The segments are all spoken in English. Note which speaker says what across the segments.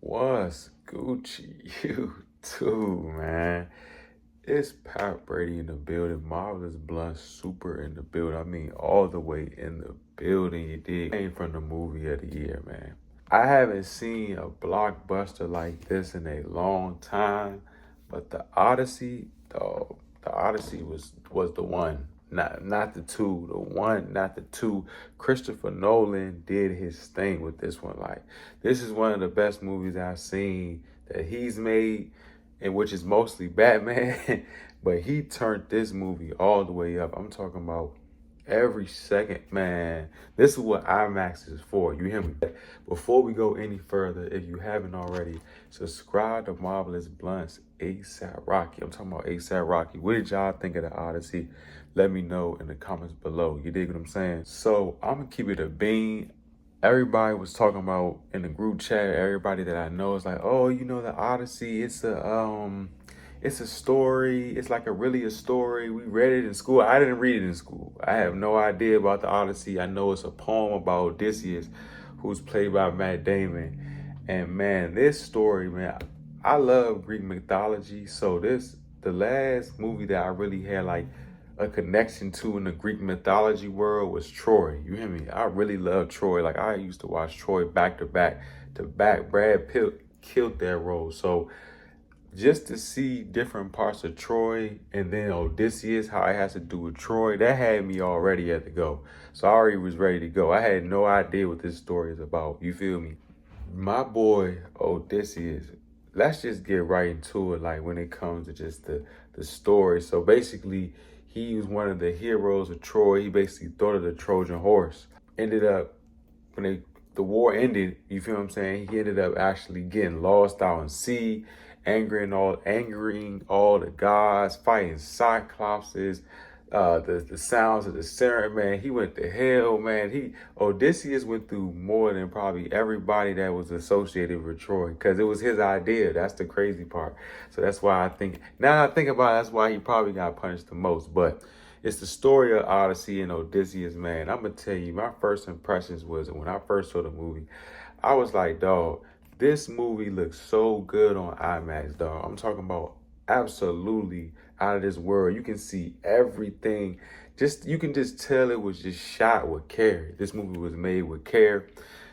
Speaker 1: What's Gucci? You too, man. It's PAPBRADY in the building. Marvelous Bluntz super in the building. I mean, all the way in the building. You did. Came from the movie of the year, man. I haven't seen a blockbuster like this in a long time, but the Oddysey, dog, the Oddysey was the one. Not the two, the one, not the two. Christopher Nolan did his thing with this one. Like, this is one of the best movies I've seen that he's made, and which is mostly Batman. But he turned this movie all the way up. I'm talking about every second, man. This is what IMAX is for. You hear me? Before we go any further, if you haven't already, subscribe to Marvelous Bluntz ASAP Rocky. I'm talking about ASAP Rocky. What did y'all think of the Oddysey? Let me know in the comments below. You dig what I'm saying? So I'm gonna keep it a bean. Everybody was talking about in the group chat, everybody that I know is like, oh, you know, the Oddysey, it's a story. It's like really a story. We read it in school. I didn't read it in school. I have no idea about the Oddysey. I know it's a poem about Odysseus, who's played by Matt Damon. And man, this story, man, I love Greek mythology. So the last movie that I really had like a connection to in the Greek mythology world was Troy. You hear me? I really love Troy. Like, I used to watch Troy back to back to back. Brad Pitt killed that role. So just to see different parts of Troy and then Odysseus, how it has to do with Troy, that had me all ready at the go. So I already was ready to go. I had no idea what this story is about. You feel me? My boy Odysseus, let's just get right into it. Like, when it comes to just the story. So basically, he was one of the heroes of Troy. He basically thought of the Trojan horse. Ended up, when the war ended, you feel what I'm saying? He ended up actually getting lost out in sea, angering all the gods, fighting cyclopses, the sounds of the siren, man. He went to hell, man. Odysseus went through more than probably everybody that was associated with Troy, because it was his idea. That's the crazy part. So that's why now I think about it, that's why he probably got punished the most. But it's the story of Odyssey and Odysseus, man. I'm gonna tell you, my first impressions was when I first saw the movie, I was like, dog, this movie looks so good on IMAX, dog. I'm talking about absolutely out of this world. You can see everything. You can just tell it was just shot with care. This movie was made with care.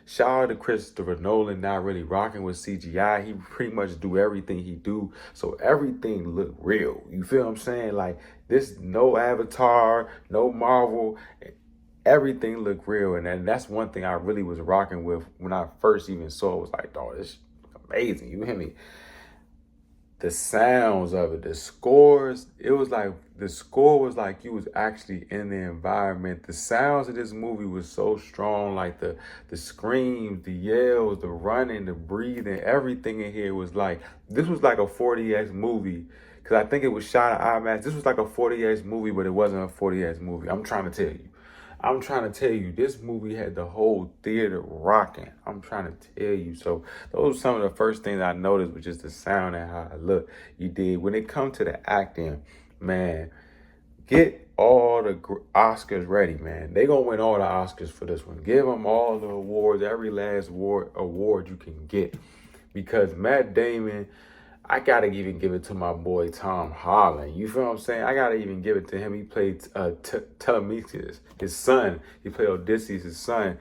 Speaker 1: Shout out to Christopher Nolan, not really rocking with CGI. He pretty much do everything he do, so everything look real. You feel what I'm saying? Like, this, no Avatar, no Marvel. Everything looked real, and that's one thing I really was rocking with when I first even saw it. Was like, dog, this is amazing. You hear me? The sounds of it, the scores, it was like, the score was like you was actually in the environment. The sounds of this movie was so strong, like the screams, the yells, the running, the breathing, everything in here was like, this was like a 40X movie, because I think it was shot at IMAX. This was like a 40X movie, but it wasn't a 40X movie. I'm trying to tell you, this movie had the whole theater rocking. I'm trying to tell you. So those were some of the first things I noticed, was just the sound and how it looked. You did. When it comes to the acting, man, get all the Oscars ready, man. They gonna win all the Oscars for this one. Give them all the awards, every last award you can get. Because Matt Damon, I gotta even give it to my boy Tom Holland. You feel what I'm saying? I gotta even give it to him. He played Telemachus, his son. He played Odysseus, his son.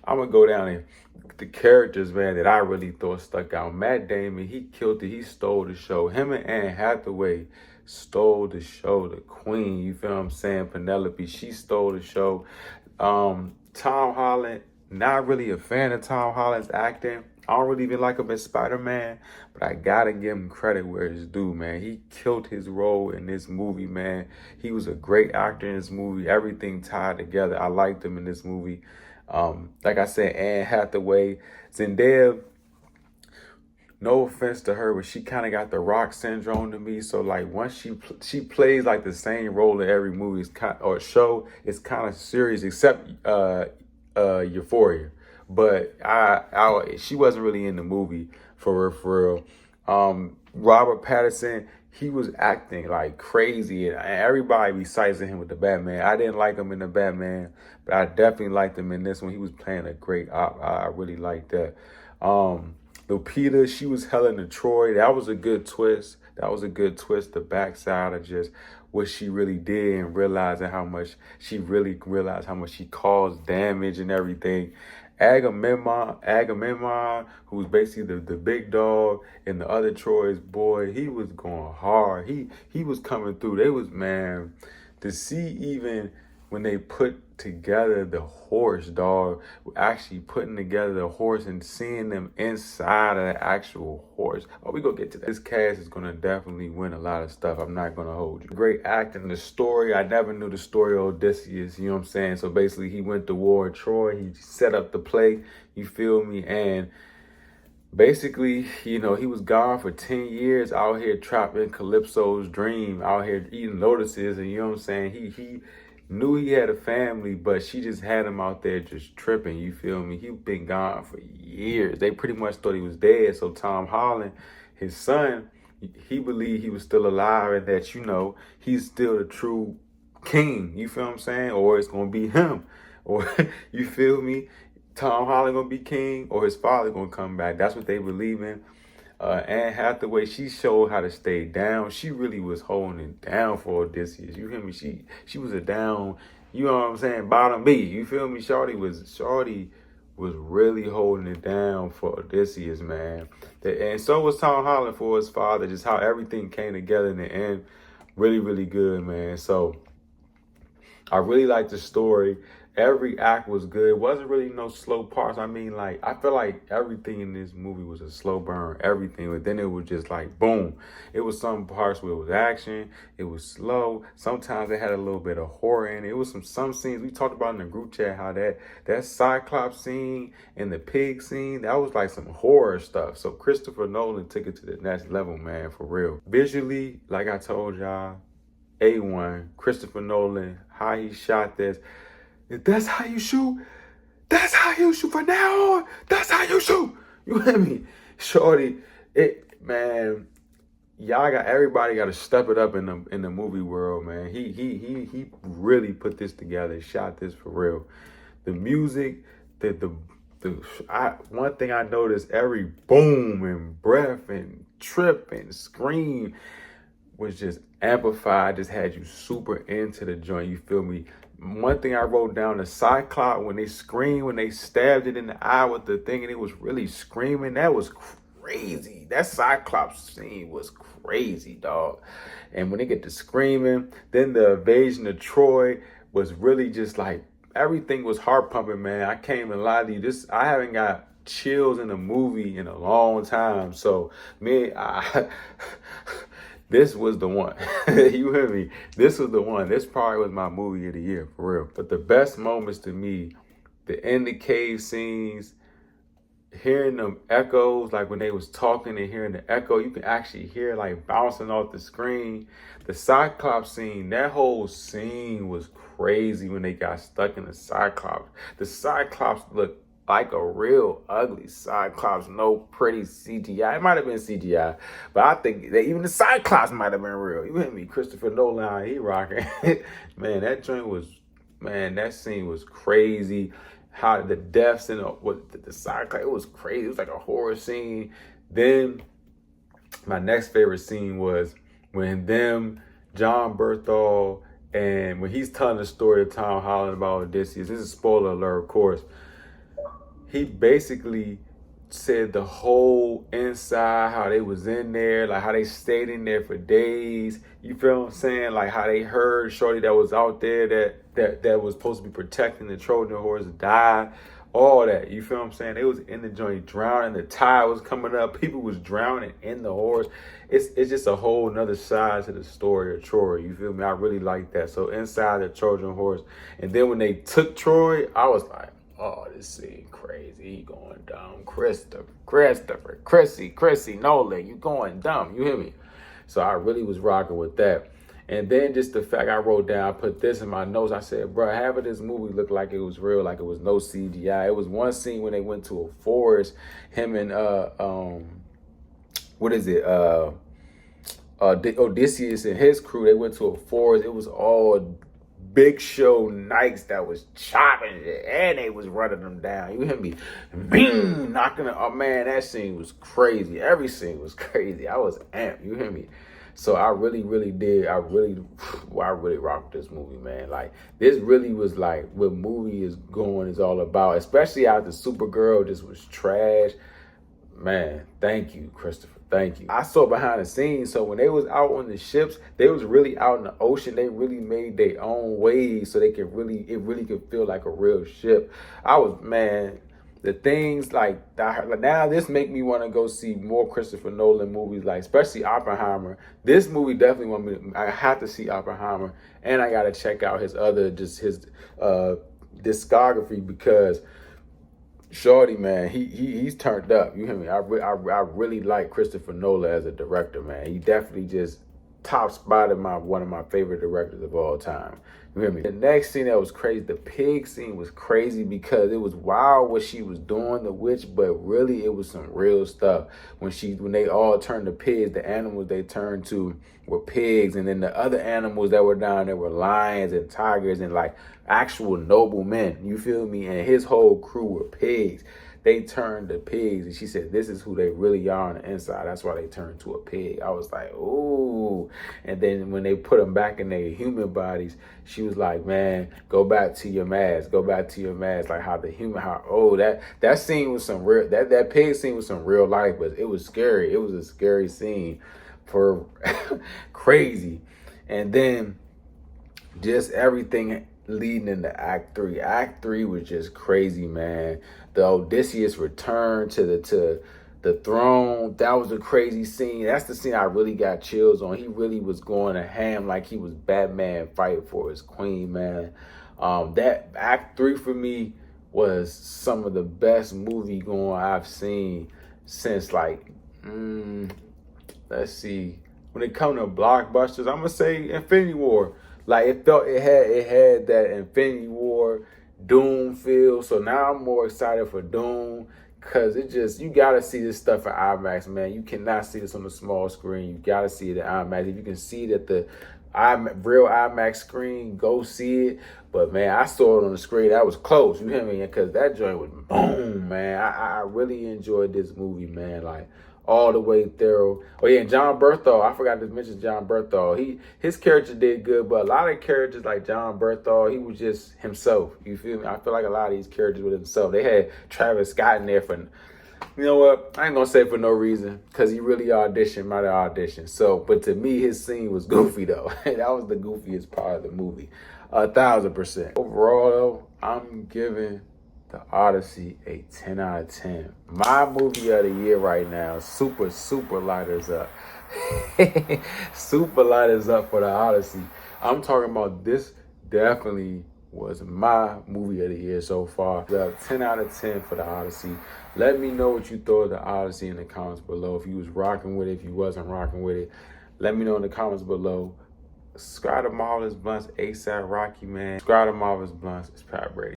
Speaker 1: I'm gonna go down and the characters, man, that I really thought stuck out. Matt Damon, he killed it. He stole the show. Him and Anne Hathaway stole the show. The queen, you feel what I'm saying? Penelope, she stole the show. Tom Holland, not really a fan of Tom Holland's acting. I don't really even like him as Spider-Man, but I gotta give him credit where it's due, man. He killed his role in this movie, man. He was a great actor in this movie. Everything tied together. I liked him in this movie. Like I said, Anne Hathaway, Zendaya, no offense to her, but she kind of got the Rock syndrome to me. So like, once she plays like the same role in every movie or show, it's kind of serious, except Euphoria. But she wasn't really in the movie for real. Robert Pattinson, he was acting like crazy, and everybody recites him with the Batman. I didn't like him in the Batman, but I definitely liked him in this one. He was playing a great op. I really liked that. Lupita, she was Helen of Troy. That was a good twist. That was a good twist. The backside of just what she really did and realizing how much she really realized how much she caused damage and everything. Agamemnon, who was basically the big dog, and the other Troy's boy, he was going hard. He was coming through. They was, man, to see even when they put together the horse, dog, actually putting together the horse and seeing them inside of the actual horse. Oh, we gonna get to that. This cast is gonna definitely win a lot of stuff. I'm not gonna hold you. Great acting. The story, I never knew the story of Odysseus, you know what I'm saying? So basically he went to war in Troy. He set up the play, you feel me? And basically, you know, he was gone for 10 years out here trapped in Calypso's dream, out here eating lotuses, and you know what I'm saying? He knew he had a family, but she just had him out there just tripping, you feel me? He been gone for years. They pretty much thought he was dead. So Tom Holland, his son, he believed he was still alive and that, you know, he's still the true king, you feel what I'm saying? Or it's gonna be him. Or, you feel me? Tom Holland gonna be king, or his father gonna come back. That's what they believe in. Anne Hathaway, she showed how to stay down. She really was holding it down for Odysseus. You hear me? She was a down, you know what I'm saying, bottom B. You feel me? Shorty was really holding it down for Odysseus, man. And so was Tom Holland for his father. Just how everything came together in the end. Really, really good, man. So I really liked the story. Every act was good. It wasn't really no slow parts. I mean, like, I feel like everything in this movie was a slow burn, everything. But then it was just like, boom. It was some parts where it was action. It was slow. Sometimes it had a little bit of horror in it. It was some scenes we talked about in the group chat, how that Cyclops scene and the pig scene, that was like some horror stuff. So Christopher Nolan took it to the next level, man, for real. Visually, like I told y'all, A1, Christopher Nolan, how he shot this. If that's how you shoot, that's how you shoot from now on. That's how you shoot. You hear me? Shorty, man, everybody got to step it up in the movie world, man. He really put this together, shot this for real. The music, one thing I noticed, every boom and breath and trip and scream was just amplified, just had you super into the joint, you feel me? One thing I wrote down, the Cyclops, when they screamed, when they stabbed it in the eye with the thing and it was really screaming, that was crazy. That Cyclops scene was crazy, dog. And when they get to screaming, then the invasion of Troy was really just like, everything was heart pumping, man. I can't even lie to you. I haven't got chills in a movie in a long time. So, this was the one. You hear me? This was the one. This probably was my movie of the year, for real. But the best moments to me, the in the cave scenes, hearing them echoes, like when they was talking and hearing the echo, you can actually hear like bouncing off the screen. The Cyclops scene, that whole scene was crazy when they got stuck in the Cyclops. The Cyclops looked like a real ugly Cyclops, no pretty CGI. It might have been CGI, but I think that even the Cyclops might have been real. You hear me? Christopher Nolan, he rocking. Man, that scene was crazy. How the deaths and the Cyclops, it was crazy. It was like a horror scene. Then my next favorite scene was when John Berthol, and when he's telling the story of Tom Holland about Odysseus. This is a spoiler alert, of course. He basically said the whole inside, how they was in there, like how they stayed in there for days. You feel what I'm saying? Like how they heard shorty that was out there that was supposed to be protecting the Trojan horse died. All that. You feel what I'm saying? They was in the joint drowning. The tide was coming up. People was drowning in the horse. It's just a whole nother side to the story of Troy. You feel me? I really like that. So inside the Trojan horse. And then when they took Troy, I was like, oh, this scene crazy. He going dumb. Chrissy, Nolan, you going dumb. You hear me? So I really was rocking with that. And then just the fact I wrote down, I put this in my notes. I said, bro, half of this movie looked like it was real, like it was no CGI. It was one scene when they went to a forest, him and Odysseus and his crew, they went to a forest. It was all Big Show Knights that was chopping it, and they was running them down. You hear me? Bing, knocking it. Oh man, that scene was crazy. Every scene was crazy. I was amped. You hear me? So I really did. I really rocked this movie, man. Like, this really was like what movie is all about. Especially after Supergirl just was trash. Man, thank you, Christopher. Thank you. I saw behind the scenes. So when they was out on the ships, they was really out in the ocean. They really made their own waves so it really could feel like a real ship. Man, the things like that, now this make me want to go see more Christopher Nolan movies, like especially Oppenheimer. This movie definitely I have to see Oppenheimer, and I got to check out his discography, because Shorty, man, he's turned up. You hear me? I really like Christopher Nolan as a director, man. He definitely just top spotted one of my favorite directors of all time. You hear me? The next scene that was crazy, the pig scene was crazy because it was wild what she was doing, the witch, but really it was some real stuff. When they all turned to pigs, the animals they turned to were pigs, and then the other animals that were down there were lions and tigers and like actual noble men. You feel me? And his whole crew were pigs. They turned to pigs, and she said, this is who they really are on the inside. That's why they turned to a pig. I was like, ooh. And then when they put them back in their human bodies, she was like, man, go back to your mask. Go back to your mask. Like that scene was some real, that pig scene was some real life, but it was scary. It was a scary scene for crazy. And then just everything leading into Act 3. Act 3 was just crazy, man. The Odysseus return to the throne, that was a crazy scene. That's the scene I really got chills on. He really was going to ham like he was Batman fighting for his queen, man. That Act 3 for me was some of the best movie going I've seen since, like, let's see, when it comes to blockbusters, I'm gonna say Infinity War. Like, it had that Infinity War Doom feel. So now I'm more excited for Doom, because you gotta see this stuff in IMAX, man. You cannot see this on the small screen. You gotta see it in IMAX. If you can see it at the real IMAX screen, go see it. But man, I saw it on the screen. That was close. You hear me? Because that joint was boom, man. I really enjoyed this movie, man. Like, all the way through. Oh yeah, and John Berthol. I forgot to mention John Berthol. His character did good, but a lot of characters like John Berthol, he was just himself. You feel me? I feel like a lot of these characters were themselves. They had Travis Scott in there for, you know what? I ain't gonna say for no reason, because he really might have auditioned. So, but to me, his scene was goofy though. That was the goofiest part of the movie. 1000%. Overall though, I'm giving The Oddysey a 10 out of 10. My movie of the year right now. Super lighters up. Super lighters up for The Oddysey. I'm talking about, this definitely was my movie of the year so far. The 10 out of 10 for The Oddysey. Let me know what you thought of The Oddysey in the comments below. If you was rocking with it, if you wasn't rocking with it, let me know in the comments below. Subscribe to Marvelous Bluntz, ASAP Rocky, man. Subscribe to Marvelous Bluntz. It's PAPBRADY.